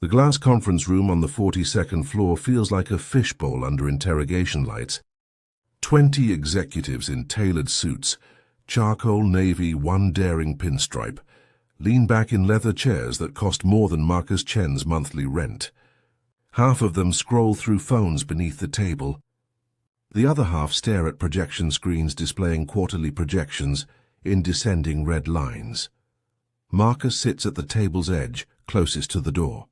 The glass conference room on the 42nd floor feels like a fishbowl under interrogation lights. 20 executives in tailored suits, charcoal navy, one daring pinstripe, lean back in leather chairs that cost more than Marcus Chen's monthly rent. Half of them scroll through phones beneath the table. The other half stare at projection screens displaying quarterly projections in descending red lines. Marcus sits at the table's edge, closest to the door.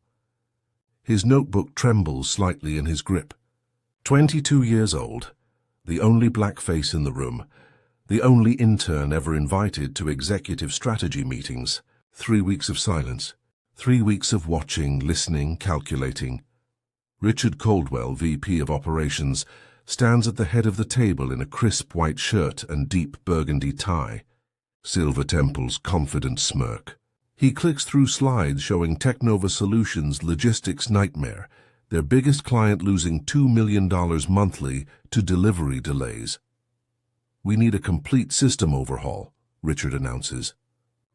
His notebook trembles slightly in his grip. 22 years old, the only black face in the room, the only intern ever invited to executive strategy meetings. 3 weeks of silence, 3 weeks of watching, listening, calculating. Richard Caldwell, VP of Operations, stands at the head of the table in a crisp white shirt and deep burgundy tie. Silver temples, confident smirk. He clicks through slides showing Technova Solutions' logistics nightmare, their biggest client losing $2 million monthly to delivery delays. "We need a complete system overhaul," Richard announces.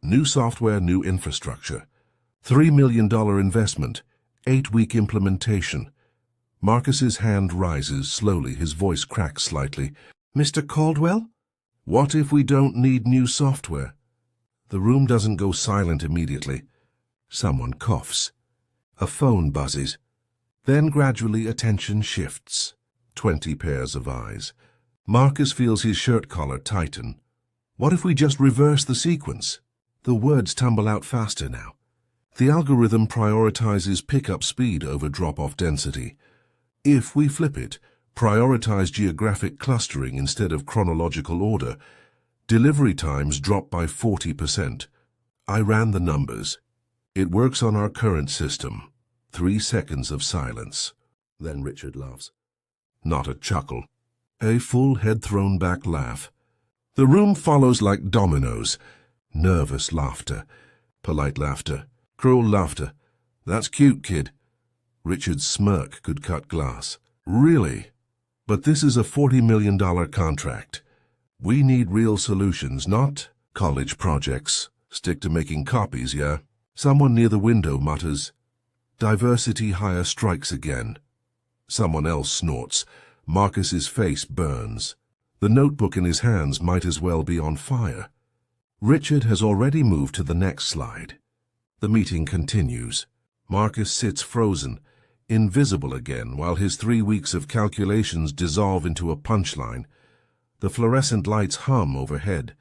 "New software, new infrastructure. $3 million investment, 8-week implementation." Marcus's hand rises slowly, his voice cracks slightly. "Mr. Caldwell? What if we don't need new software?" The room doesn't go silent immediately. Someone coughs. A phone buzzes. Then gradually attention shifts. 20 pairs of eyes. Marcus feels his shirt collar tighten. What if we just reverse the sequence? The words tumble out faster now. The algorithm prioritizes pickup speed over drop-off density. If we flip it, prioritize geographic clustering instead of chronological order, delivery times drop by 40%. I ran the numbers. It works on our current system. 3 seconds of silence. Then Richard laughs. Not a chuckle. A full head-thrown-back laugh. The room follows like dominoes. Nervous laughter. Polite laughter. Cruel laughter. "That's cute, kid." Richard's smirk could cut glass. "Really? But this is a $40 million contract. We need real solutions, not college projects. Stick to making copies, yeah?" Someone near the window mutters, "Diversity hire strikes again." Someone else snorts. Marcus's face burns. The notebook in his hands might as well be on fire. Richard has already moved to the next slide. The meeting continues. Marcus sits frozen, invisible again, while his 3 weeks of calculations dissolve into a punchline. The fluorescent lights hum overhead.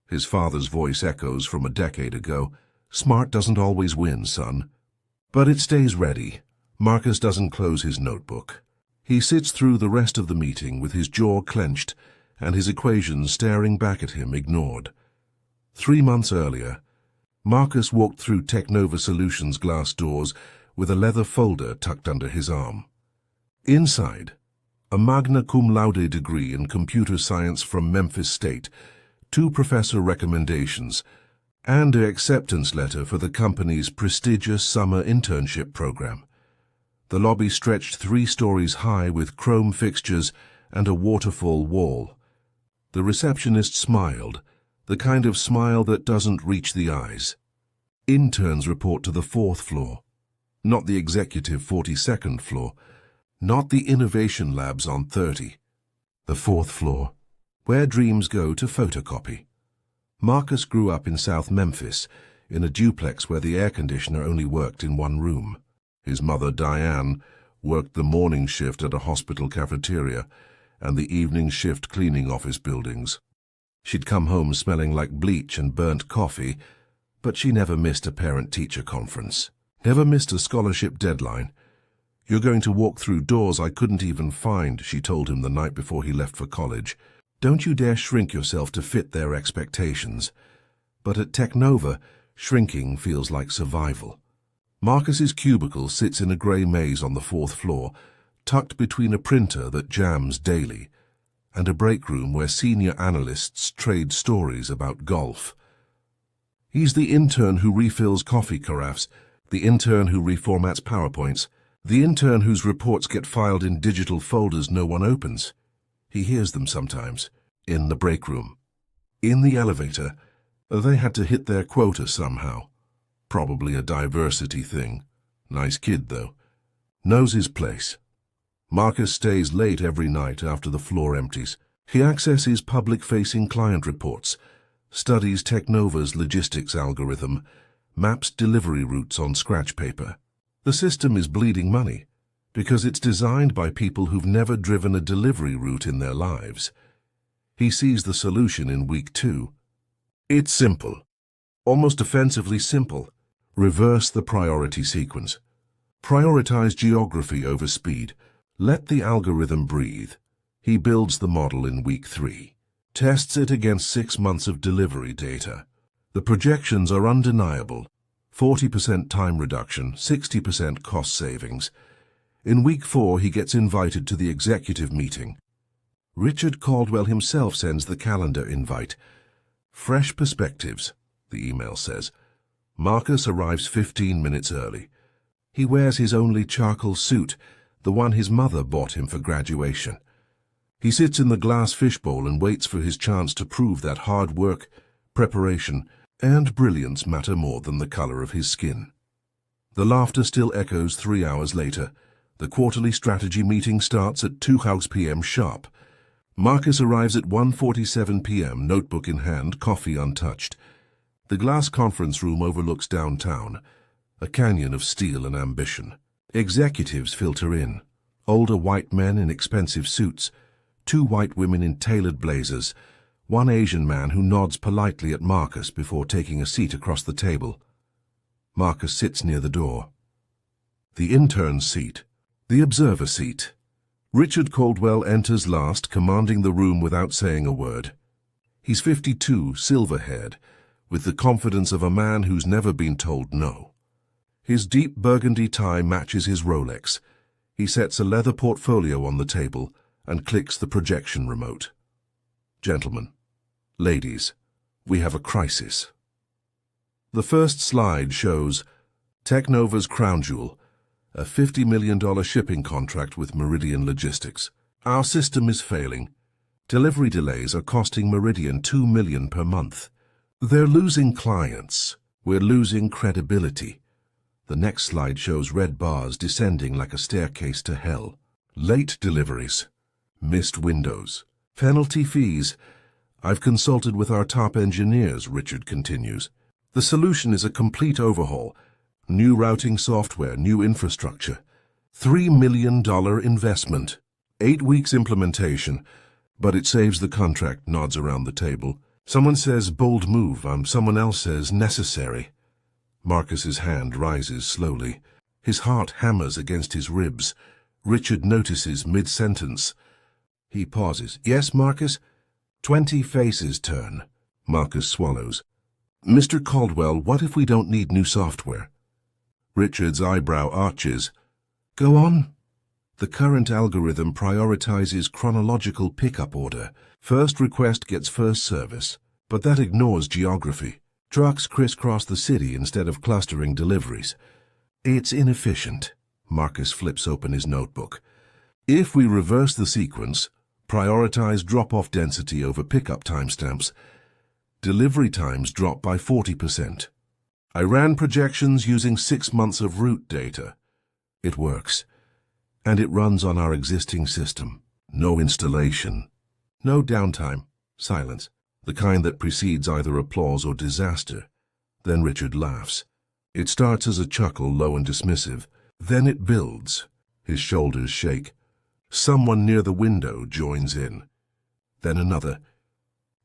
His father's voice echoes from a decade ago. "Smart doesn't always win, son." But it stays ready. Marcus doesn't close his notebook. He sits through the rest of the meeting with his jaw clenched and his equations staring back at him ignored. 3 months earlier, Marcus walked through Technova Solutions' glass doors with a leather folder tucked under his arm. Inside, a magna cum laude degree in computer science from Memphis State, 2 professor recommendations, and an acceptance letter for the company's prestigious summer internship program. The lobby stretched 3 stories high with chrome fixtures and a waterfall wall. The receptionist smiled, the kind of smile that doesn't reach the eyes. Interns report to the 4th floor, not the executive 42nd floor, not the innovation labs on 30. The 4th floor, where dreams go to photocopy. Marcus grew up in South Memphis, in a duplex where the air conditioner only worked in one room. His mother, Diane, worked the morning shift at a hospital cafeteria and the evening shift cleaning office buildings. She'd come home smelling like bleach and burnt coffee, but she never missed a parent-teacher conference, never missed a scholarship deadline. "You're going to walk through doors I couldn't even find," she told him the night before he left for college. "Don't you dare shrink yourself to fit their expectations." But at Technova, shrinking feels like survival. Marcus's cubicle sits in a grey maze on the 4th floor, tucked between a printer that jams daily and a break room where senior analysts trade stories about golf. He's the intern who refills coffee carafes, the intern who reformats PowerPoints, the intern whose reports get filed in digital folders no one opens. He hears them sometimes, in the break room. In the elevator, they had to hit their quota somehow. Probably a diversity thing. Nice kid, though. Knows his place. Marcus stays late every night after the floor empties. He accesses public-facing client reports, studies Technova's logistics algorithm, maps delivery routes on scratch paper. The system is bleeding money because it's designed by people who've never driven a delivery route in their lives. He sees the solution in week 2. It's simple. Almost offensively simple. Reverse the priority sequence. Prioritize geography over speed. Let the algorithm breathe. He builds the model in week 3. Tests it against 6 months of delivery data. The projections are undeniable. 40% time reduction, 60% cost savings. In week 4, he gets invited to the executive meeting. Richard Caldwell himself sends the calendar invite. Fresh perspectives, the email says. Marcus arrives 15 minutes early. He wears his only charcoal suit, the one his mother bought him for graduation. He sits in the glass fishbowl and waits for his chance to prove that hard work, preparation, and brilliance matter more than the color of his skin. The laughter still echoes 3 hours later. The quarterly strategy meeting starts at 2 p.m. sharp. Marcus arrives at 1:47 p.m., notebook in hand, coffee untouched. The glass conference room overlooks downtown, a canyon of steel and ambition. Executives filter in. Older white men in expensive suits, 2 white women in tailored blazers, 1 Asian man who nods politely at Marcus before taking a seat across the table. Marcus sits near the door. The intern's seat. The observer seat. Richard Caldwell enters last, commanding the room without saying a word. He's 52, silver-haired, with the confidence of a man who's never been told no. His deep burgundy tie matches his Rolex. He sets a leather portfolio on the table and clicks the projection remote. Gentlemen, ladies, we have a crisis. The first slide shows Technova's crown jewel, a $50 million shipping contract with Meridian Logistics. Our system is failing. Delivery delays are costing Meridian $2 million per month. They're losing clients. We're losing credibility. The next slide shows red bars descending like a staircase to hell. Late deliveries. Missed windows. Penalty fees. I've consulted with our top engineers, Richard continues. The solution is a complete overhaul. New routing software, new infrastructure. $3 million investment. 8 weeks implementation. But it saves the contract, nods around the table. Someone says bold move, someone else says necessary. Marcus's hand rises slowly. His heart hammers against his ribs. Richard notices mid-sentence. He pauses. Yes, Marcus? 20 faces turn. Marcus swallows. Mr. Caldwell, what if we don't need new software? Richard's eyebrow arches. Go on. The current algorithm prioritizes chronological pickup order. First request gets first service, but that ignores geography. Trucks crisscross the city instead of clustering deliveries. It's inefficient. Marcus flips open his notebook. If we reverse the sequence, prioritize drop-off density over pickup timestamps, delivery times drop by 40%. I ran projections using 6 months of route data. It works. And it runs on our existing system. No installation. No downtime. Silence. The kind that precedes either applause or disaster. Then Richard laughs. It starts as a chuckle, low and dismissive. Then it builds. His shoulders shake. Someone near the window joins in. Then another.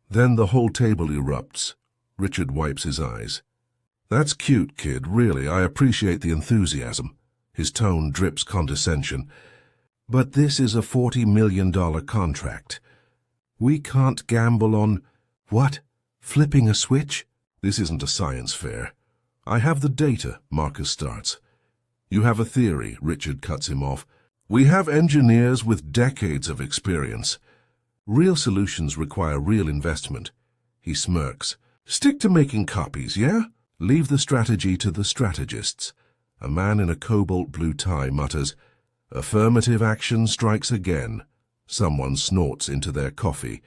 Then the whole table erupts. Richard wipes his eyes. That's cute, kid, really. I appreciate the enthusiasm. His tone drips condescension. But this is a $40 million contract. We can't gamble on... What? Flipping a switch? This isn't a science fair. I have the data, Marcus starts. You have a theory, Richard cuts him off. We have engineers with decades of experience. Real solutions require real investment. He smirks. Stick to making copies, yeah? Leave the strategy to the strategists. A man in a cobalt blue tie mutters, Affirmative action strikes again. Someone snorts into their coffee.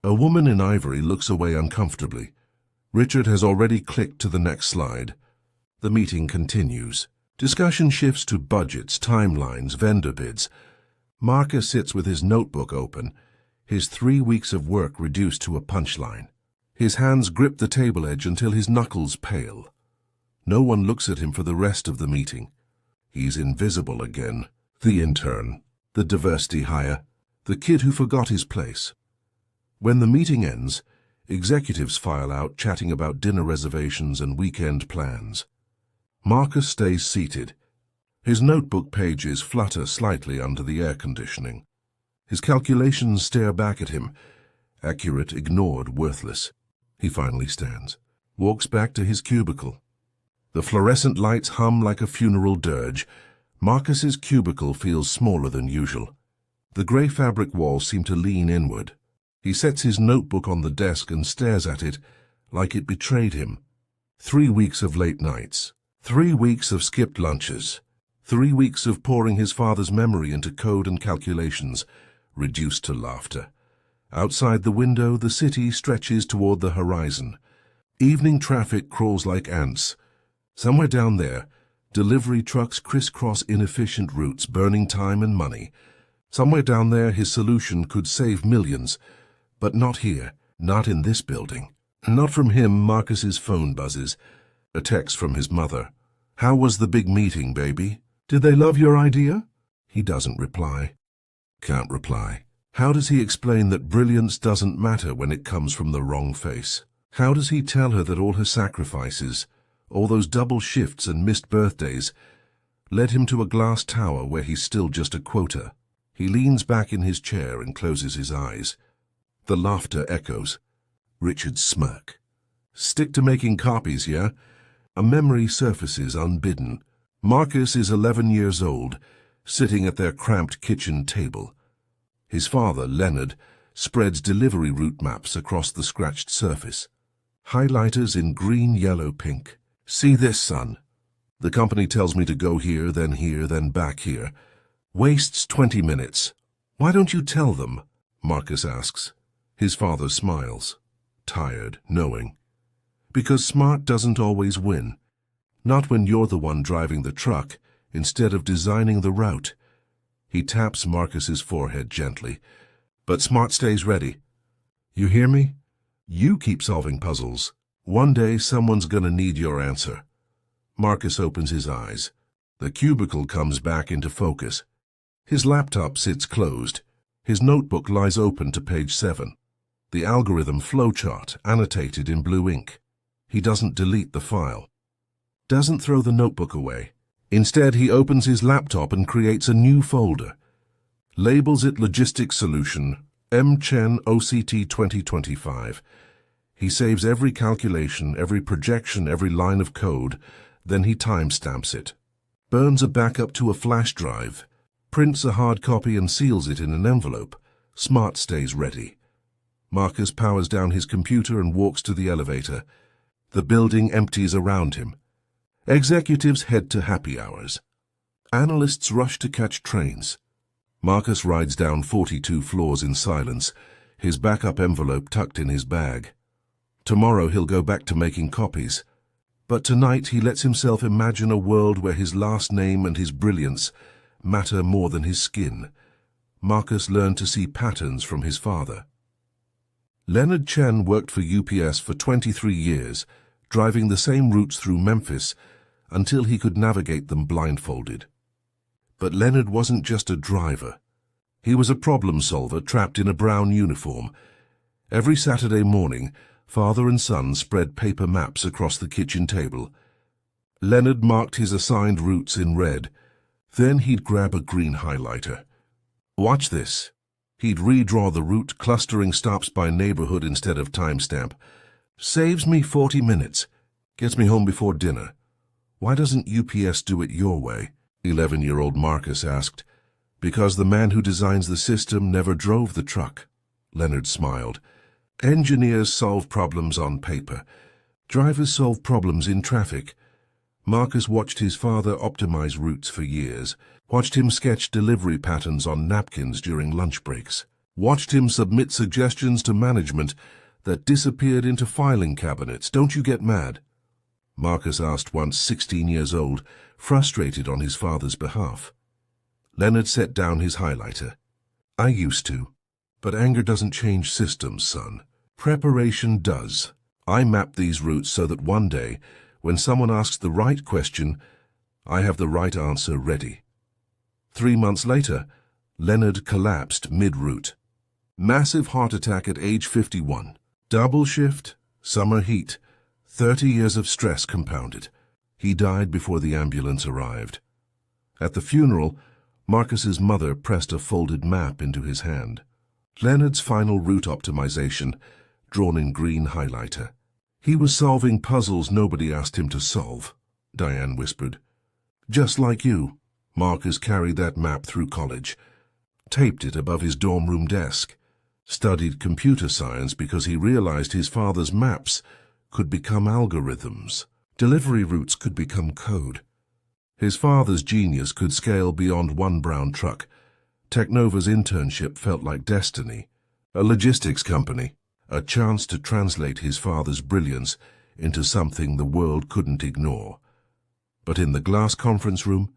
A woman in ivory looks away uncomfortably. Richard has already clicked to the next slide. The meeting continues. Discussion shifts to budgets, timelines, vendor bids. Marcus sits with his notebook open, his 3 weeks of work reduced to a punchline. His hands grip the table edge until his knuckles pale. No one looks at him for the rest of the meeting. He's invisible again. The intern, the diversity hire, the kid who forgot his place. When the meeting ends, executives file out chatting about dinner reservations and weekend plans. Marcus stays seated. His notebook pages flutter slightly under the air conditioning. His calculations stare back at him, accurate, ignored, worthless. He finally stands, walks back to his cubicle. The fluorescent lights hum like a funeral dirge. Marcus's cubicle feels smaller than usual. The grey fabric walls seem to lean inward. He sets his notebook on the desk and stares at it like it betrayed him. 3 weeks of late nights. 3 weeks of skipped lunches. 3 weeks of pouring his father's memory into code and calculations, reduced to laughter. Outside the window, the city stretches toward the horizon. Evening traffic crawls like ants. Somewhere down there, delivery trucks crisscross inefficient routes, burning time and money. Somewhere down there, his solution could save millions. But not here, not in this building. Not from him. Marcus's phone buzzes. A text from his mother. "How was the big meeting, baby? Did they love your idea?" He doesn't reply. Can't reply. How does he explain that brilliance doesn't matter when it comes from the wrong face? How does he tell her that all her sacrifices, all those double shifts and missed birthdays, led him to a glass tower where he's still just a quota? He leans back in his chair and closes his eyes. The laughter echoes. Richard's smirk. "Stick to making copies, yeah?" A memory surfaces unbidden. Marcus is 11 years old, sitting at their cramped kitchen table. His father, Leonard, spreads delivery route maps across the scratched surface. Highlighters in green, yellow, pink. "See this, son? The company tells me to go here, then back here. Wastes 20 minutes. Why don't you tell them?" Marcus asks. His father smiles, tired, knowing. Because smart doesn't always win. Not when you're the one driving the truck, instead of designing the route. He taps Marcus's forehead gently. "But smart stays ready. You hear me? You keep solving puzzles. One day someone's gonna need your answer." Marcus opens his eyes. The cubicle comes back into focus. His laptop sits closed. His notebook lies open to page 7. The algorithm flowchart annotated in blue ink. He doesn't delete the file. Doesn't throw the notebook away. Instead, he opens his laptop and creates a new folder. Labels it Logistics Solution, M. Chen OCT 2025. He saves every calculation, every projection, every line of code. Then he timestamps it. Burns a backup to a flash drive. Prints a hard copy and seals it in an envelope. Smart stays ready. Marcus powers down his computer and walks to the elevator. The building empties around him. Executives head to happy hours. Analysts rush to catch trains. Marcus rides down 42 floors in silence, his backup envelope tucked in his bag. Tomorrow he'll go back to making copies. But tonight he lets himself imagine a world where his last name and his brilliance matter more than his skin. Marcus learned to see patterns from his father. Leonard Chen worked for UPS for 23 years, driving the same routes through Memphis until he could navigate them blindfolded. But Leonard wasn't just a driver. He was a problem solver trapped in a brown uniform. Every Saturday morning, father and son spread paper maps across the kitchen table. Leonard marked his assigned routes in red. Then he'd grab a green highlighter. "Watch this." He'd redraw the route, clustering stops by neighborhood instead of timestamp. "Saves me 40 minutes. Gets me home before dinner." "Why doesn't UPS do it your way?" 11-year-old Marcus asked. "Because the man who designs the system never drove the truck." Leonard smiled. "Engineers solve problems on paper. Drivers solve problems in traffic." Marcus watched his father optimize routes for years, watched him sketch delivery patterns on napkins during lunch breaks, watched him submit suggestions to management that disappeared into filing cabinets. "Don't you get mad." Marcus asked once, 16 years old, frustrated on his father's behalf. Leonard set down his highlighter. I used to. But anger doesn't change systems, son. Preparation does. I map these routes so that one day, when someone asks the right question, I have the right answer ready. 3 months later, Leonard collapsed mid-route. Massive heart attack at age 51. Double shift, summer heat, 30 years of stress compounded. He died before the ambulance arrived. At the funeral, Marcus's mother pressed a folded map into his hand. Leonard's final route optimization, drawn in green highlighter. He was solving puzzles nobody asked him to solve, Diane whispered. Just like you. Marcus carried that map through college, taped it above his dorm room desk, studied computer science because he realized his father's maps could become algorithms. Delivery routes could become code. His father's genius could scale beyond one brown truck. Technova's internship felt like destiny, a logistics company, a chance to translate his father's brilliance into something the world couldn't ignore. But in the glass conference room,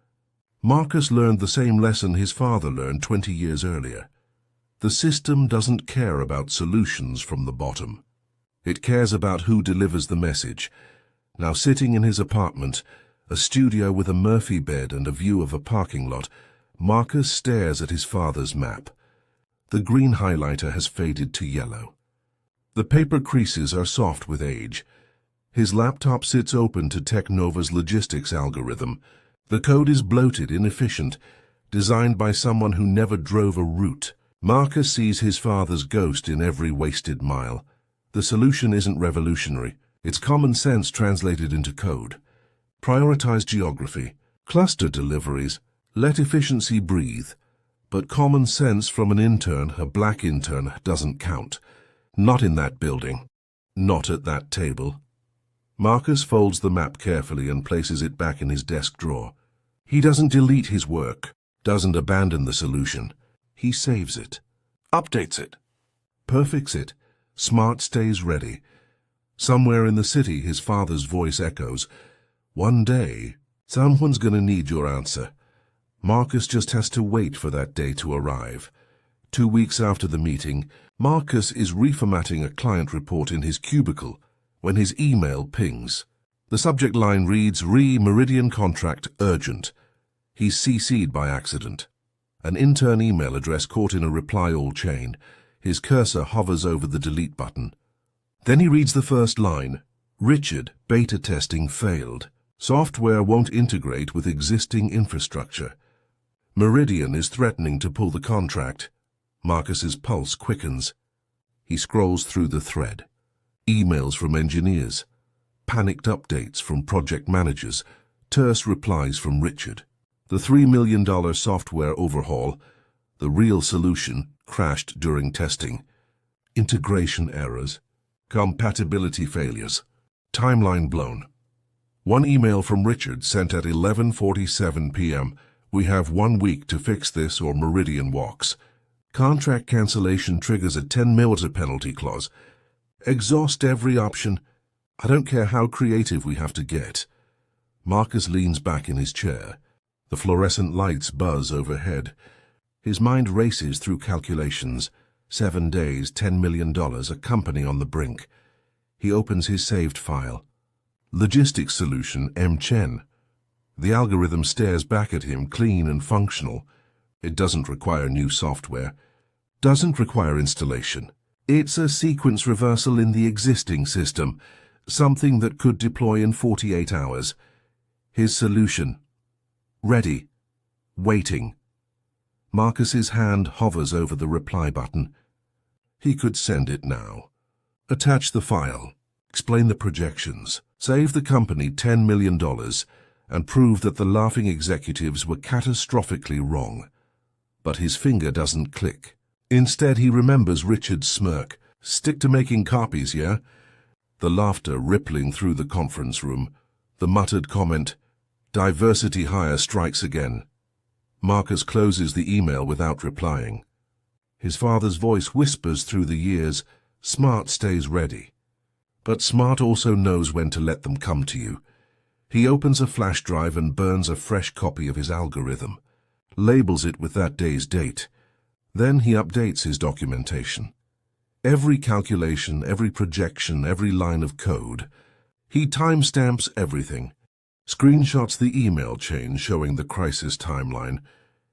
Marcus learned the same lesson his father learned 20 years earlier. The system doesn't care about solutions from the bottom. It cares about who delivers the message. Now sitting in his apartment, a studio with a Murphy bed and a view of a parking lot, Marcus stares at his father's map. The green highlighter has faded to yellow. The paper creases are soft with age. His laptop sits open to Technova's logistics algorithm. The code is bloated, inefficient, designed by someone who never drove a route. Marcus sees his father's ghost in every wasted mile. The solution isn't revolutionary. It's common sense translated into code. Prioritize geography, cluster deliveries, let efficiency breathe. But common sense from an intern, a black intern, doesn't count. Not in that building. Not at that table. Marcus folds the map carefully and places it back in his desk drawer. He doesn't delete his work, doesn't abandon the solution. He saves it, updates it, perfects it. Smart stays ready. Somewhere in the city, his father's voice echoes. One day, someone's gonna need your answer. Marcus just has to wait for that day to arrive. 2 weeks after the meeting, Marcus is reformatting a client report in his cubicle when his email pings. The subject line reads, Meridian contract urgent. He's CC'd by accident. An intern email address caught in a reply all chain. His cursor hovers over the delete button. Then he reads the first line. Richard, beta testing failed. Software won't integrate with existing infrastructure. Meridian is threatening to pull the contract. Marcus's pulse quickens. He scrolls through the thread. Emails from engineers. Panicked updates from project managers. Terse replies from Richard. The $3 million software overhaul, the real solution, crashed during testing. Integration errors. Compatibility failures. Timeline blown. One email from Richard sent at 11:47 p.m. We have 1 week to fix this or Meridian walks. Contract cancellation triggers a 10 mil penalty clause. Exhaust every option. I don't care how creative we have to get. Marcus leans back in his chair. The fluorescent lights buzz overhead. His mind races through calculations. 7 days, $10 million, a company on the brink. He opens his saved file. Logistics solution, Chen. The algorithm stares back at him, clean and functional. It doesn't require new software. Doesn't require installation. It's a sequence reversal in the existing system, something that could deploy in 48 hours. His solution. Ready. Waiting. Marcus's hand hovers over the reply button. He could send it now. Attach the file. Explain the projections. Save the company $10 million and prove that the laughing executives were catastrophically wrong. But his finger doesn't click. Instead, he remembers Richard's smirk. Stick to making copies, yeah? The laughter rippling through the conference room. The muttered comment, diversity hire strikes again. Marcus closes the email without replying. His father's voice whispers through the years, Smart stays ready. But Smart also knows when to let them come to you. He opens a flash drive and burns a fresh copy of his algorithm, labels it with that day's date. Then he updates his documentation. Every calculation, every projection, every line of code. He timestamps everything. Screenshots the email chain showing the crisis timeline.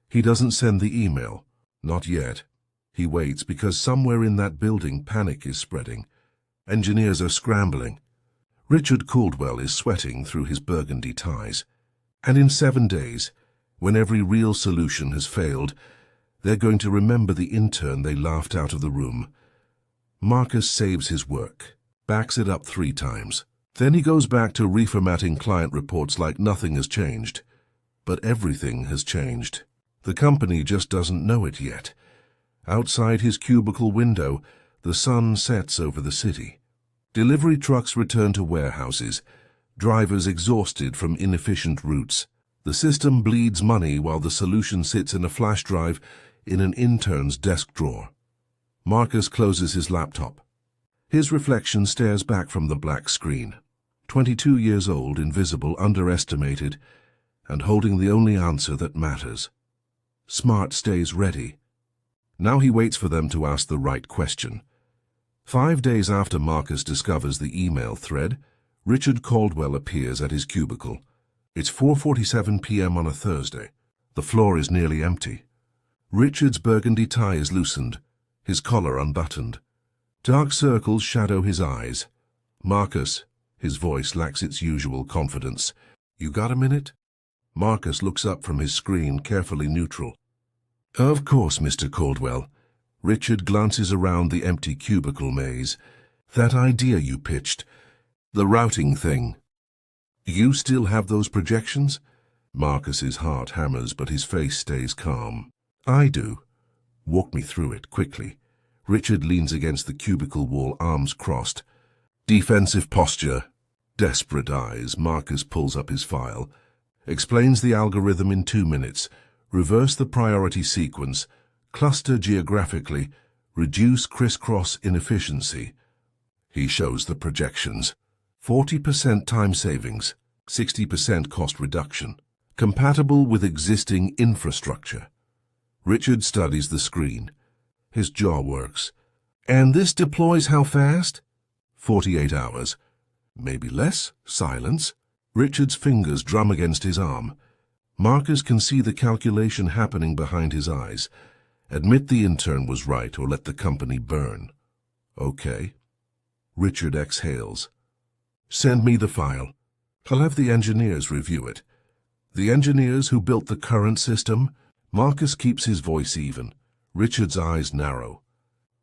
He doesn't send the email. Not yet. He waits because somewhere in that building panic is spreading. Engineers are scrambling. Richard Caldwell is sweating through his burgundy ties. And in 7 days, when every real solution has failed, they're going to remember the intern they laughed out of the room. Marcus saves his work, backs it up 3 times. Then he goes back to reformatting client reports like nothing has changed. But everything has changed. The company just doesn't know it yet. Outside his cubicle window, the sun sets over the city. Delivery trucks return to warehouses, drivers exhausted from inefficient routes. The system bleeds money while the solution sits in a flash drive in an intern's desk drawer. Marcus closes his laptop. His reflection stares back from the black screen. 22 years old, invisible, underestimated, and holding the only answer that matters. Smart stays ready. Now he waits for them to ask the right question. 5 days after Marcus discovers the email thread, Richard Caldwell appears at his cubicle. It's 4:47 p.m. on a Thursday. The floor is nearly empty. Richard's burgundy tie is loosened, his collar unbuttoned. Dark circles shadow his eyes. Marcus, his voice lacks its usual confidence. You got a minute? Marcus looks up from his screen, carefully neutral. Of course, Mr. Caldwell. Richard glances around the empty cubicle maze. That idea you pitched, the routing thing. You still have those projections? Marcus's heart hammers, but his face stays calm. I do. Walk me through it, quickly. Richard leans against the cubicle wall, arms crossed. Defensive posture. Desperate eyes. Marcus pulls up his file. Explains the algorithm in 2 minutes. Reverse the priority sequence. Cluster geographically. Reduce crisscross inefficiency. He shows the projections. 40% time savings. 60% cost reduction. Compatible with existing infrastructure. Richard studies the screen. His jaw works. And this deploys how fast? 48 hours. Maybe less. Silence. Richard's fingers drum against his arm. Marcus can see the calculation happening behind his eyes. Admit the intern was right or let the company burn. Okay. Richard exhales. Send me the file. I'll have the engineers review it. The engineers who built the current system? Marcus keeps his voice even. Richard's eyes narrow.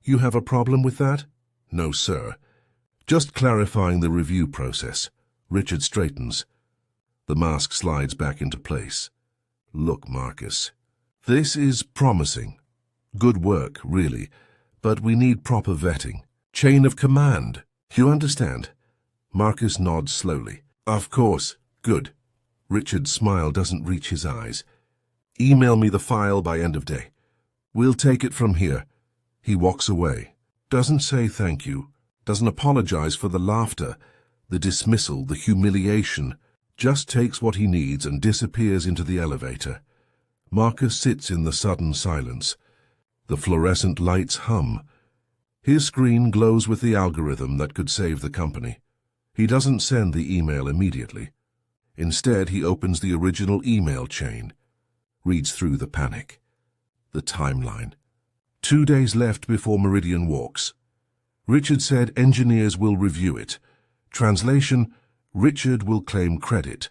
You have a problem with that? No, sir. Just clarifying the review process. Richard straightens. The mask slides back into place. Look, Marcus. This is promising. Good work, really. But we need proper vetting. Chain of command. You understand? Marcus nods slowly. Of course. Good. Richard's smile doesn't reach his eyes. Email me the file by end of day. We'll take it from here. He walks away. Doesn't say thank you. Doesn't apologize for the laughter, the dismissal, the humiliation. Just takes what he needs and disappears into the elevator. Marcus sits in the sudden silence. The fluorescent lights hum. His screen glows with the algorithm that could save the company. He doesn't send the email immediately. Instead, he opens the original email chain, reads through the panic. The timeline. 2 days left before Meridian walks. Richard said engineers will review it. Translation, Richard will claim credit.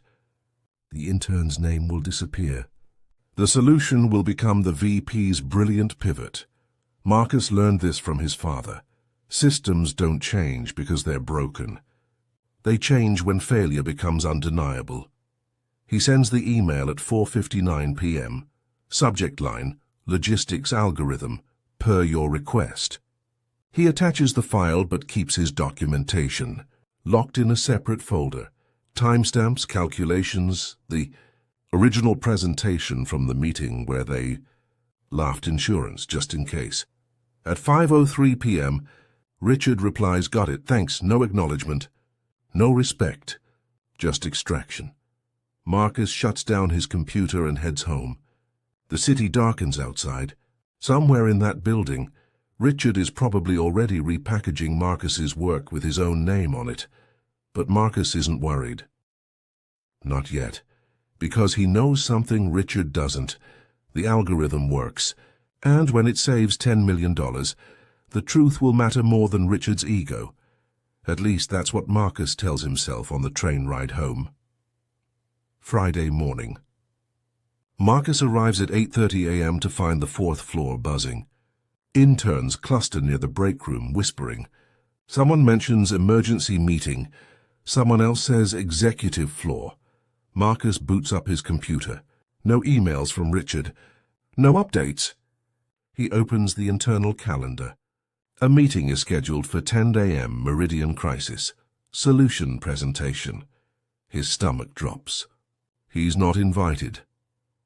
The intern's name will disappear. The solution will become the VP's brilliant pivot. Marcus learned this from his father. Systems don't change because they're broken. They change when failure becomes undeniable. He sends the email at 4:59 p.m. Subject line, logistics algorithm, per your request. He attaches the file but keeps his documentation, locked in a separate folder. Timestamps, calculations, the original presentation from the meeting where they laughed insurance just in case. At 5:03 p.m., Richard replies, got it, thanks, no acknowledgement, no respect, just extraction. Marcus shuts down his computer and heads home. The city darkens outside. Somewhere in that building, Richard is probably already repackaging Marcus's work with his own name on it. But Marcus isn't worried. Not yet. Because he knows something Richard doesn't. The algorithm works. And when it saves $10 million, the truth will matter more than Richard's ego. At least that's what Marcus tells himself on the train ride home. Friday morning. Marcus arrives at 8:30 a.m. to find the 4th floor buzzing. Interns cluster near the break room, whispering. Someone mentions emergency meeting. Someone else says executive floor. Marcus boots up his computer. No emails from Richard. No updates. He opens the internal calendar. A meeting is scheduled for 10 a.m. Meridian Crisis. Solution presentation. His stomach drops. He's not invited.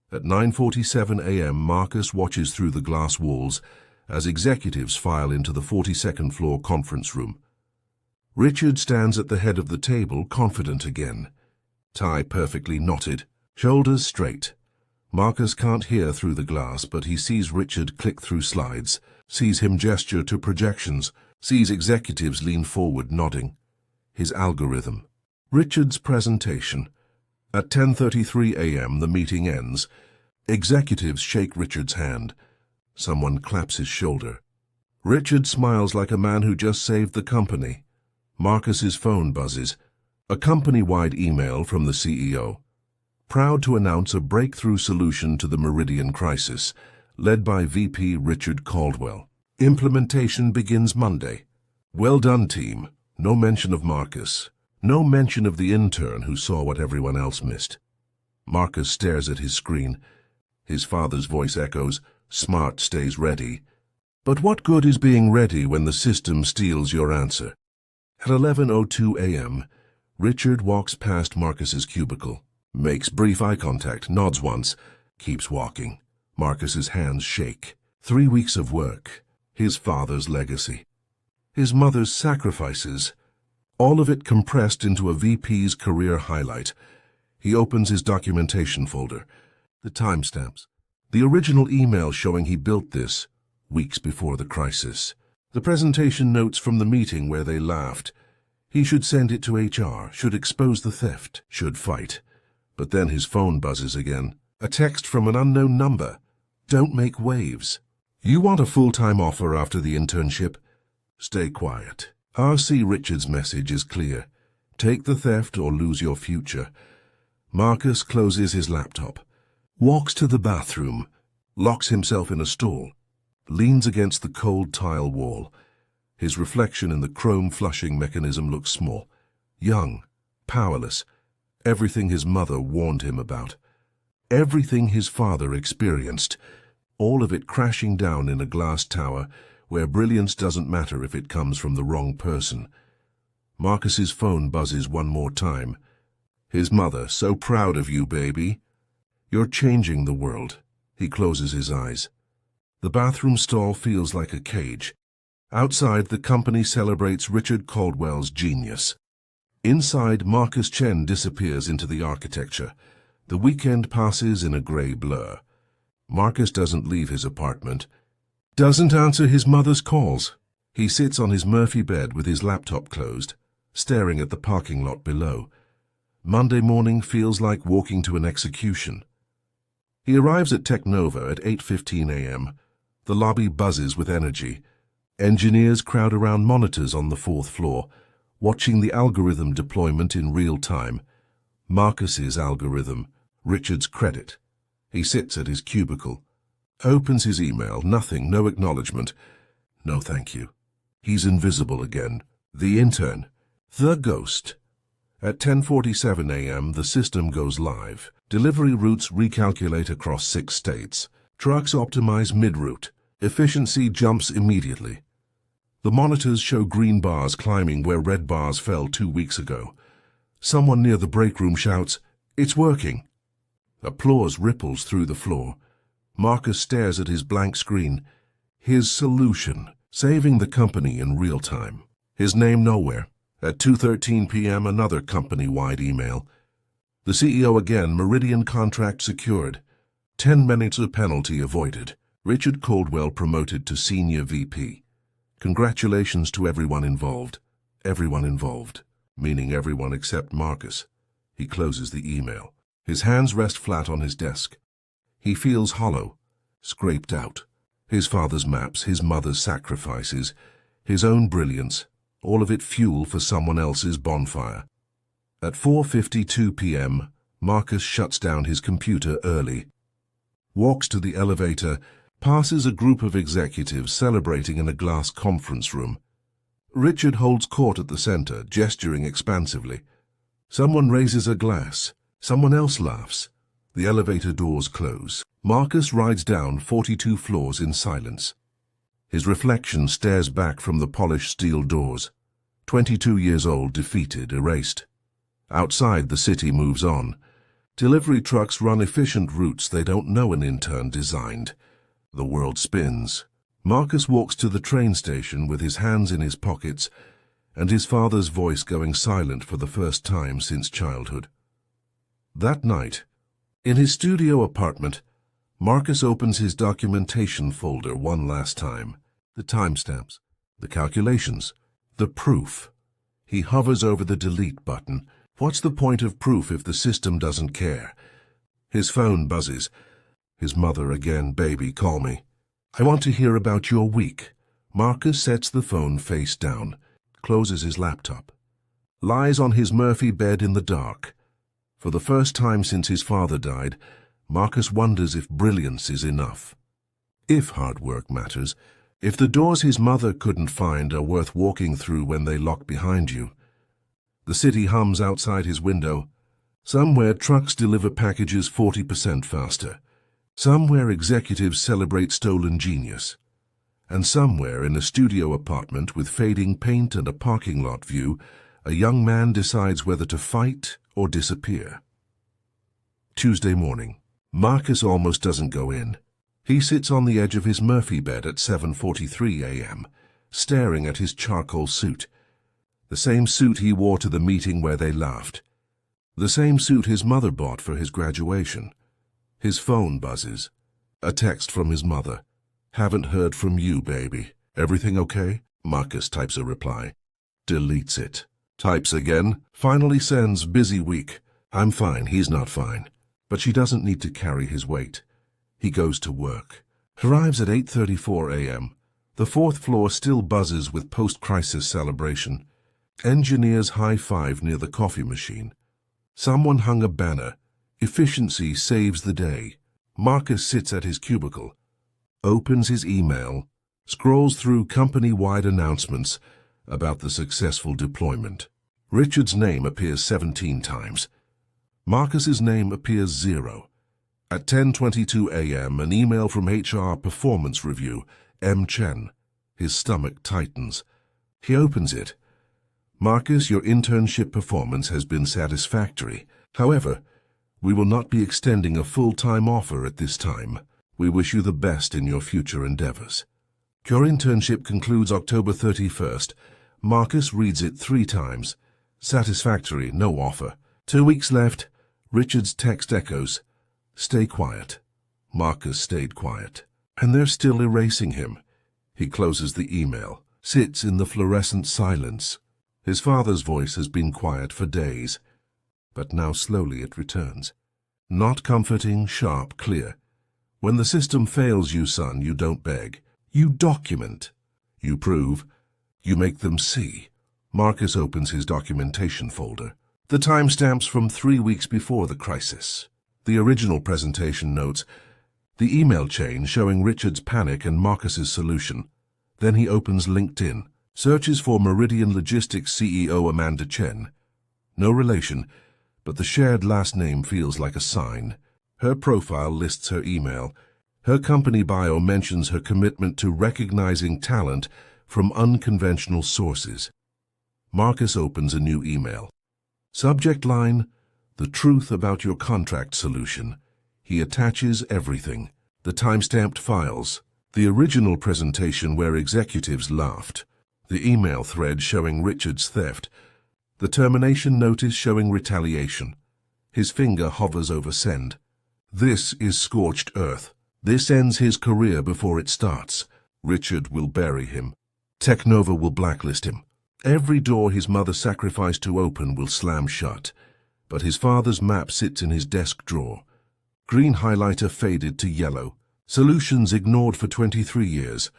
At 9:47 a.m. Marcus watches through the glass walls as executives file into the 42nd floor conference room. Richard stands at the head of the table, confident again. Tie perfectly knotted, shoulders straight. Marcus can't hear through the glass, but he sees Richard click through slides, sees him gesture to projections, sees executives lean forward nodding. His algorithm. Richard's presentation. At 10:33 a.m. the meeting ends. Executives shake Richard's hand. Someone claps his shoulder. Richard smiles like a man who just saved the company. Marcus's phone buzzes. A company-wide email from the CEO. Proud to announce a breakthrough solution to the Meridian Crisis, led by VP Richard Caldwell. Implementation begins Monday. Well done, team. No mention of Marcus. No mention of the intern who saw what everyone else missed. Marcus stares at his screen. His father's voice echoes, "Smart stays ready." But what good is being ready when the system steals your answer? At 11:02 a.m., Richard walks past Marcus's cubicle, makes brief eye contact, nods once, keeps walking. Marcus's hands shake. 3 weeks of work, his father's legacy, his mother's sacrifices, all of it compressed into a VP's career highlight. He opens his documentation folder. The timestamps. The original email showing he built this, weeks before the crisis. The presentation notes from the meeting where they laughed. He should send it to HR, should expose the theft, should fight. But then his phone buzzes again. A text from an unknown number. Don't make waves. You want a full-time offer after the internship? Stay quiet. R.C. Richards' message is clear. Take the theft or lose your future. Marcus closes his laptop, walks to the bathroom, locks himself in a stall, leans against the cold tile wall. His reflection in the chrome flushing mechanism looks small, young, powerless. Everything his mother warned him about. Everything his father experienced. All of it crashing down in a glass tower where brilliance doesn't matter if it comes from the wrong person. Marcus's phone buzzes one more time. His mother, "So proud of you, baby. You're changing the world." He closes his eyes. The bathroom stall feels like a cage. Outside, the company celebrates Richard Caldwell's genius. Inside, Marcus Chen disappears into the architecture. The weekend passes in a gray blur. Marcus doesn't leave his apartment. Doesn't answer his mother's calls. He sits on his Murphy bed with his laptop closed, staring at the parking lot below. Monday morning feels like walking to an execution. He arrives at Technova at 8:15 a.m. The lobby buzzes with energy. Engineers crowd around monitors on the 4th floor, watching the algorithm deployment in real time. Marcus's algorithm, Richard's credit. He sits at his cubicle, opens his email, nothing, no acknowledgement. No thank you. He's invisible again. The intern. The ghost. At 10:47 a.m., the system goes live. Delivery routes recalculate across 6 states. Trucks optimize mid-route. Efficiency jumps immediately. The monitors show green bars climbing where red bars fell 2 weeks ago. Someone near the break room shouts, "It's working." Applause ripples through the floor. Marcus stares at his blank screen. His solution, saving the company in real time. His name nowhere. At 2:13 p.m., another company-wide email. The CEO again, Meridian contract secured. 10 minutes of penalty avoided. Richard Caldwell promoted to Senior VP. Congratulations to everyone involved. Everyone involved, meaning everyone except Marcus. He closes the email. His hands rest flat on his desk. He feels hollow, scraped out. His father's maps, his mother's sacrifices, his own brilliance, all of it fuel for someone else's bonfire. At 4:52 p.m., Marcus shuts down his computer early, walks to the elevator, passes a group of executives celebrating in a glass conference room. Richard holds court at the center, gesturing expansively. Someone raises a glass. Someone else laughs. The elevator doors close. Marcus rides down 42 floors in silence. His reflection stares back from the polished steel doors. 22 years old, defeated, erased. Outside, the city moves on. Delivery trucks run efficient routes they don't know an intern designed. The world spins. Marcus walks to the train station with his hands in his pockets and his father's voice going silent for the first time since childhood. That night, in his studio apartment, Marcus opens his documentation folder one last time. The timestamps, the calculations, the proof. He hovers over the delete button. What's the point of proof if the system doesn't care? His phone buzzes. His mother again. Baby, call me. I want to hear about your week. Marcus sets the phone face down, closes his laptop, lies on his Murphy bed in the dark. For the first time since his father died, Marcus wonders if brilliance is enough. If hard work matters, if the doors his mother couldn't find are worth walking through when they lock behind you. The city hums outside his window. Somewhere trucks deliver packages 40% faster. Somewhere executives celebrate stolen genius. And somewhere in a studio apartment with fading paint and a parking lot view, a young man decides whether to fight or disappear. Tuesday morning. Marcus almost doesn't go in. He sits on the edge of his Murphy bed at 7:43 a.m., staring at his charcoal suit. The same suit he wore to the meeting where they laughed. The same suit his mother bought for his graduation. His phone buzzes. A text from his mother. Haven't heard from you, baby. Everything okay? Marcus types a reply. Deletes it. Types again. Finally sends busy week. I'm fine, he's not fine. But she doesn't need to carry his weight. He goes to work. Arrives at 8:34 a.m. The fourth floor still buzzes with post-crisis celebration. Engineers high-five near the coffee machine. Someone hung a banner. Efficiency saves the day. Marcus sits at his cubicle, opens his email, scrolls through company-wide announcements about the successful deployment. Richard's name appears 17 times. Marcus's name appears 0. At 10:22 a.m., an email from HR Performance Review, Chen. His stomach tightens. He opens it. Marcus, your internship performance has been satisfactory. However, we will not be extending a full-time offer at this time. We wish you the best in your future endeavors. Your internship concludes October 31st. Marcus reads it 3 times. Satisfactory, no offer. 2 weeks left. Richard's text echoes. Stay quiet. Marcus stayed quiet. And they're still erasing him. He closes the email, sits in the fluorescent silence. His father's voice has been quiet for days, but now slowly it returns. Not comforting, sharp, clear. When the system fails you, son, you don't beg. You document. You prove. You make them see. Marcus opens his documentation folder. The timestamps from 3 weeks before the crisis. The original presentation notes the email chain showing Richard's panic and Marcus's solution. Then he opens LinkedIn, searches for Meridian Logistics CEO Amanda Chen. No relation, but the shared last name feels like a sign. Her profile lists her email. Her company bio mentions her commitment to recognizing talent from unconventional sources. Marcus opens a new email. Subject line, the truth about your contract solution. He attaches everything. The timestamped files. The original presentation where executives laughed. The email thread showing Richard's theft. The termination notice showing retaliation. His finger hovers over send. This is scorched earth. This ends his career before it starts. Richard will bury him. Technova will blacklist him. Every door his mother sacrificed to open will slam shut. But his father's map sits in his desk drawer. Green highlighter faded to yellow. Solutions ignored for 23 years.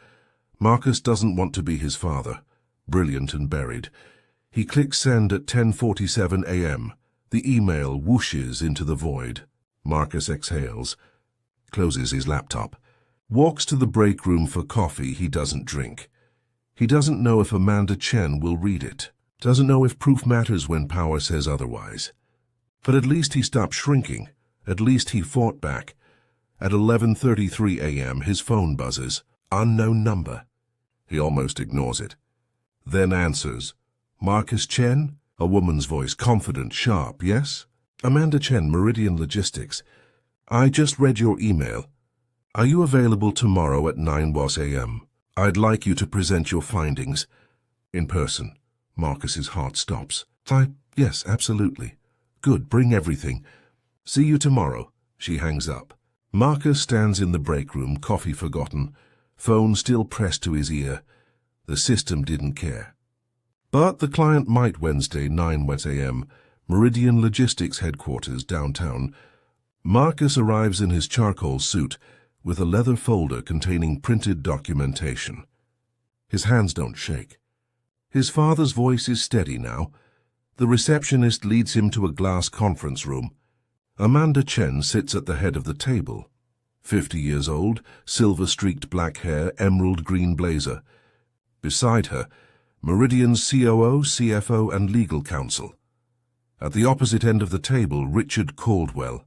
Marcus doesn't want to be his father. Brilliant and buried. He clicks send at 10:47 a.m. The email whooshes into the void. Marcus exhales, closes his laptop, walks to the break room for coffee he doesn't drink. He doesn't know if Amanda Chen will read it. Doesn't know if proof matters when power says otherwise. But at least he stopped shrinking. At least he fought back. At 11:33 a.m. his phone buzzes. Unknown number. He almost ignores it. Then answers. Marcus Chen? A woman's voice, confident, sharp, yes? Amanda Chen, Meridian Logistics. I just read your email. Are you available tomorrow at 9 a.m.? I'd like you to present your findings. In person. Marcus's heart stops. Yes, absolutely. Good, bring everything. See you tomorrow. She hangs up. Marcus stands in the break room, coffee forgotten, phone still pressed to his ear. The system didn't care. But the client might. Wednesday, 9 a.m., Meridian Logistics headquarters, downtown. Marcus arrives in his charcoal suit with a leather folder containing printed documentation. His hands don't shake. His father's voice is steady now. The receptionist leads him to a glass conference room. Amanda Chen sits at the head of the table. 50 years old, silver-streaked black hair, emerald green blazer. Beside her, Meridian's COO, CFO, and legal counsel. At the opposite end of the table, Richard Caldwell.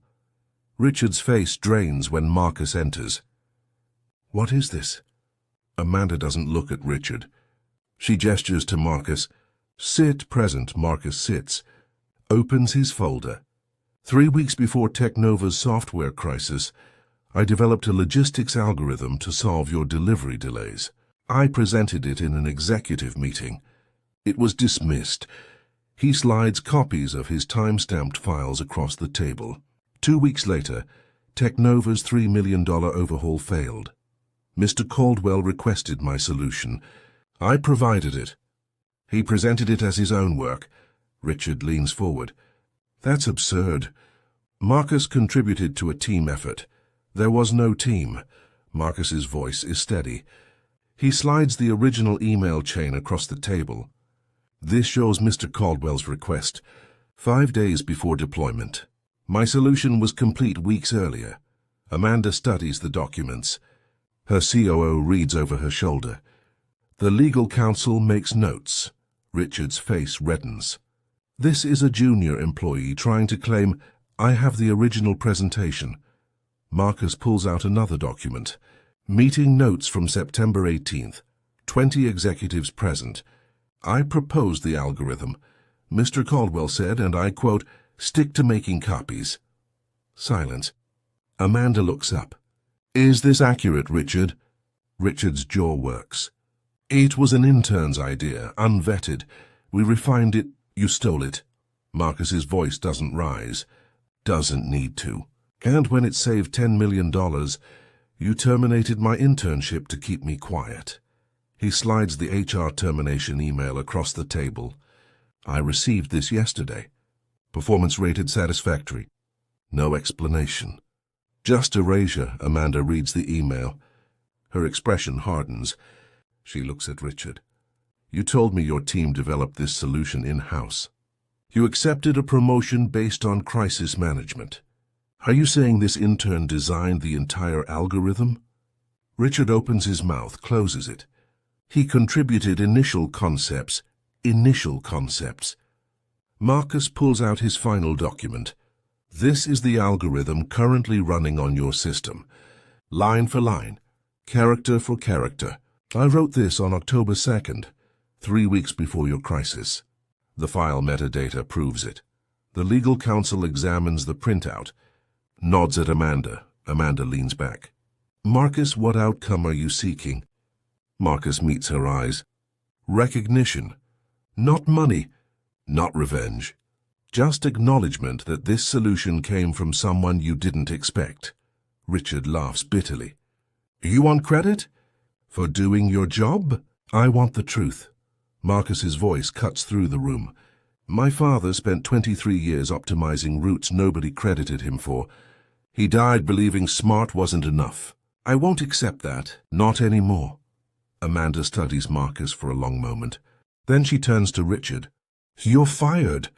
Richard's face drains when Marcus enters. What is this? Amanda doesn't look at Richard. She gestures to Marcus. Sit present. Marcus sits. Opens his folder. 3 weeks before Technova's software crisis, I developed a logistics algorithm to solve your delivery delays. I presented it in an executive meeting. It was dismissed. He slides copies of his time-stamped files across the table. 2 weeks later, Technova's $3 million overhaul failed. Mr. Caldwell requested my solution. I provided it. He presented it as his own work. Richard leans forward. That's absurd. Marcus contributed to a team effort. There was no team. Marcus's voice is steady. He slides the original email chain across the table. This shows Mr. Caldwell's request, 5 days before deployment. My solution was complete weeks earlier. Amanda studies the documents. Her COO reads over her shoulder. The legal counsel makes notes. Richard's face reddens. This is a junior employee trying to claim, I have the original presentation. Marcus pulls out another document. Meeting notes from September 18th. 20 executives present. I proposed the algorithm. Mr. Caldwell said, and I quote, stick to making copies. Silence. Amanda looks up. Is this accurate, Richard? Richard's jaw works. It was an intern's idea, unvetted. We refined it. You stole it. Marcus's voice doesn't rise. Doesn't need to. And when it saved $10 million, you terminated my internship to keep me quiet. He slides the HR termination email across the table. I received this yesterday. Performance rated satisfactory. No explanation. Just erasure. Amanda reads the email. Her expression hardens. She looks at Richard. You told me your team developed this solution in-house. You accepted a promotion based on crisis management. Are you saying this intern designed the entire algorithm? Richard opens his mouth, closes it. He contributed initial concepts. Marcus pulls out his final document. This is the algorithm currently running on your system. Line for line, character for character. I wrote this on October 2nd, 3 weeks before your crisis. The file metadata proves it. The legal counsel examines the printout, nods at Amanda. Amanda leans back. Marcus, what outcome are you seeking? Marcus meets her eyes. Recognition. Not money. Not revenge. Just acknowledgement that this solution came from someone you didn't expect. Richard laughs bitterly. You want credit? For doing your job? I want the truth. Marcus's voice cuts through the room. My father spent 23 years optimizing routes nobody credited him for. He died believing smart wasn't enough. I won't accept that. Not anymore. Amanda studies Marcus for a long moment. Then she turns to Richard. You're fired.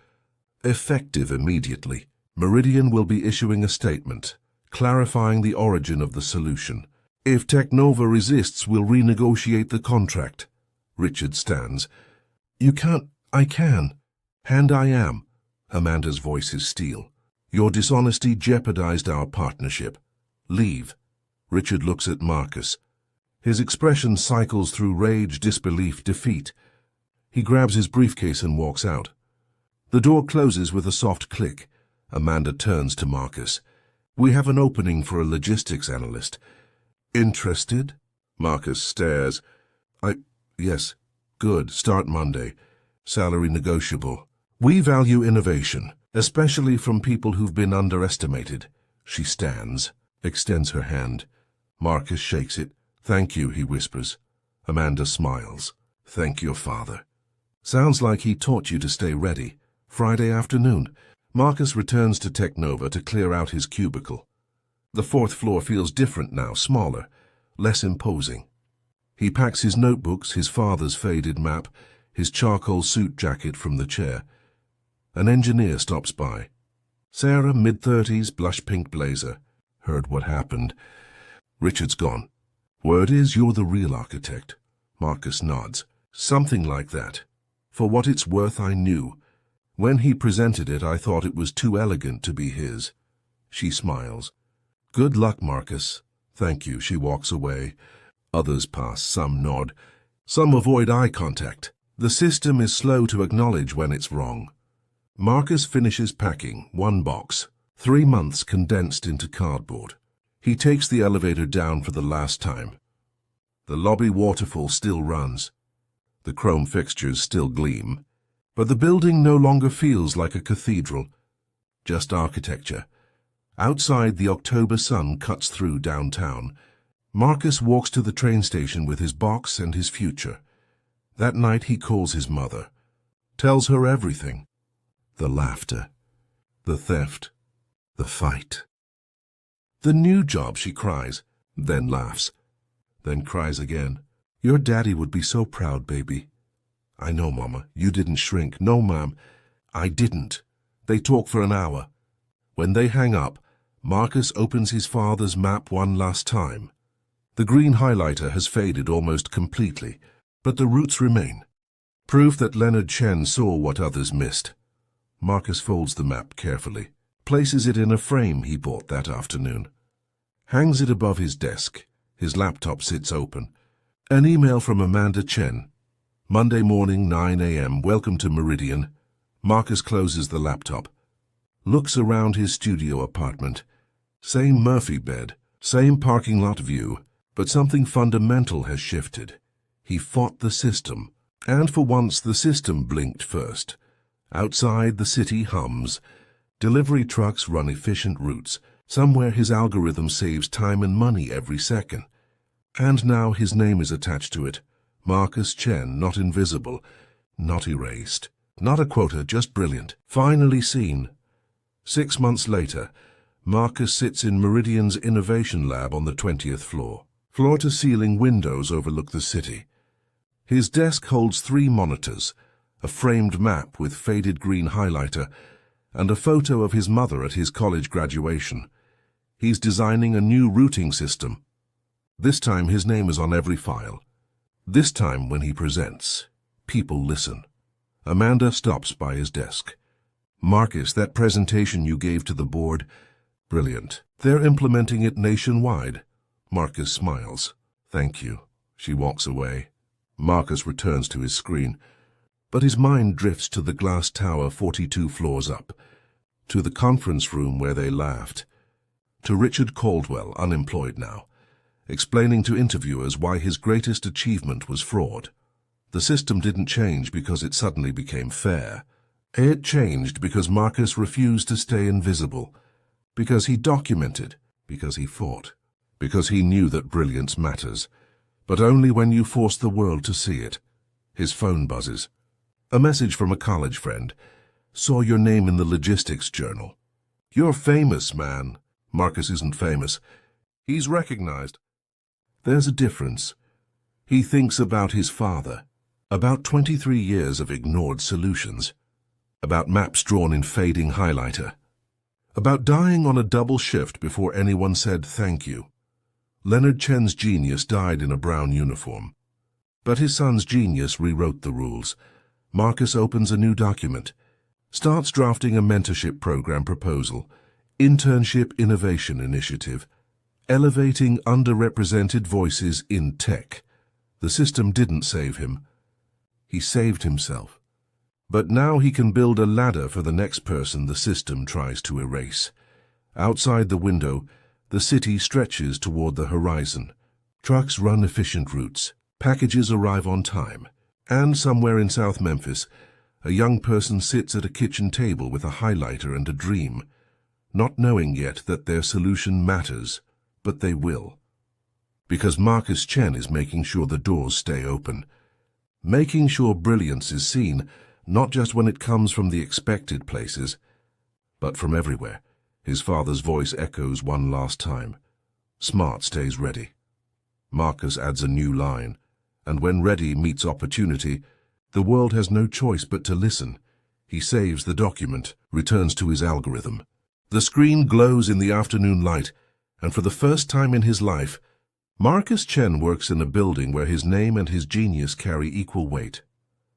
Effective immediately. Meridian will be issuing a statement, clarifying the origin of the solution. If Technova resists, we'll renegotiate the contract. Richard stands. You can't. I can. And I am. Amanda's voice is steel. Your dishonesty jeopardized our partnership. Leave. Richard looks at Marcus. His expression cycles through rage, disbelief, defeat. He grabs his briefcase and walks out. The door closes with a soft click. Amanda turns to Marcus. We have an opening for a logistics analyst. Interested? Marcus stares. Yes. Good. Start Monday. Salary negotiable. We value innovation, especially from people who've been underestimated. She stands, extends her hand. Marcus shakes it. Thank you, he whispers. Amanda smiles. Thank your father. Sounds like he taught you to stay ready. Friday afternoon. Marcus returns to Technova to clear out his cubicle. The fourth floor feels different now, smaller, less imposing. He packs his notebooks, his father's faded map, his charcoal suit jacket from the chair. An engineer stops by. Sarah, mid-30s, blush-pink blazer. Heard what happened. Richard's gone. Word is you're the real architect. Marcus nods. Something like that. For what it's worth, I knew. When he presented it, I thought it was too elegant to be his. She smiles. Good luck, Marcus. Thank you. She walks away. Others pass, some nod. Some avoid eye contact. The system is slow to acknowledge when it's wrong. Marcus finishes packing, one box, 3 months condensed into cardboard. He takes the elevator down for the last time. The lobby waterfall still runs. The chrome fixtures still gleam. But the building no longer feels like a cathedral, just architecture. Outside, the October sun cuts through downtown. Marcus walks to the train station with his box and his future. That night he calls his mother, tells her everything. The laughter, the theft, the fight. The new job, she cries, then laughs, then cries again. Your daddy would be so proud, baby. I know, Mama, you didn't shrink. No, Ma'am, I didn't. They talk for an hour. When they hang up, Marcus opens his father's map one last time. The green highlighter has faded almost completely, but the roots remain. Proof that Leonard Chen saw what others missed. Marcus folds the map carefully, places it in a frame he bought that afternoon. Hangs it above his desk. His laptop sits open. An email from Amanda Chen. Monday morning, 9 a.m. Welcome to Meridian. Marcus closes the laptop. Looks around his studio apartment. Same Murphy bed, same parking lot view, but something fundamental has shifted. He fought the system, and for once the system blinked first. Outside, the city hums. Delivery trucks run efficient routes. Somewhere his algorithm saves time and money every second. And now his name is attached to it. Marcus Chen, not invisible, not erased. Not a quota, just brilliant. Finally seen. 6 months later, Marcus sits in Meridian's innovation lab on the 20th floor. Floor-to-ceiling windows overlook the city. His desk holds 3 monitors, a framed map with faded green highlighter, and a photo of his mother at his college graduation. He's designing a new routing system. This time his name is on every file. This time when he presents, people listen. Amanda stops by his desk. Marcus, that presentation you gave to the board, brilliant. They're implementing it nationwide. Marcus smiles. Thank you. She walks away. Marcus returns to his screen, but his mind drifts to the glass tower 42 floors up, to the conference room where they laughed, to Richard Caldwell, unemployed now, explaining to interviewers why his greatest achievement was fraud. The system didn't change because it suddenly became fair. It changed because Marcus refused to stay invisible, because he documented, because he fought, because he knew that brilliance matters, but only when you force the world to see it. His phone buzzes. A message from a college friend. Saw your name in the logistics journal. You're famous, man. Marcus isn't famous. He's recognized. There's a difference. He thinks about his father, about 23 years of ignored solutions, about maps drawn in fading highlighter, about dying on a double shift before anyone said thank you. Leonard Chen's genius died in a brown uniform. But his son's genius rewrote the rules. Marcus opens a new document, starts drafting a mentorship program proposal, Internship Innovation Initiative, elevating underrepresented voices in tech. The system didn't save him. He saved himself. But now he can build a ladder for the next person the system tries to erase. Outside the window, the city stretches toward the horizon. Trucks run efficient routes. Packages arrive on time. And somewhere in South Memphis, a young person sits at a kitchen table with a highlighter and a dream, not knowing yet that their solution matters, but they will. Because Marcus Chen is making sure the doors stay open. Making sure brilliance is seen, not just when it comes from the expected places, but from everywhere. His father's voice echoes one last time. Smart stays ready. Marcus adds a new line, and when ready meets opportunity, the world has no choice but to listen. He saves the document, returns to his algorithm. The screen glows in the afternoon light, and for the first time in his life, Marcus Chen works in a building where his name and his genius carry equal weight,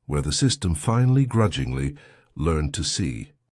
where the system finally grudgingly learned to see.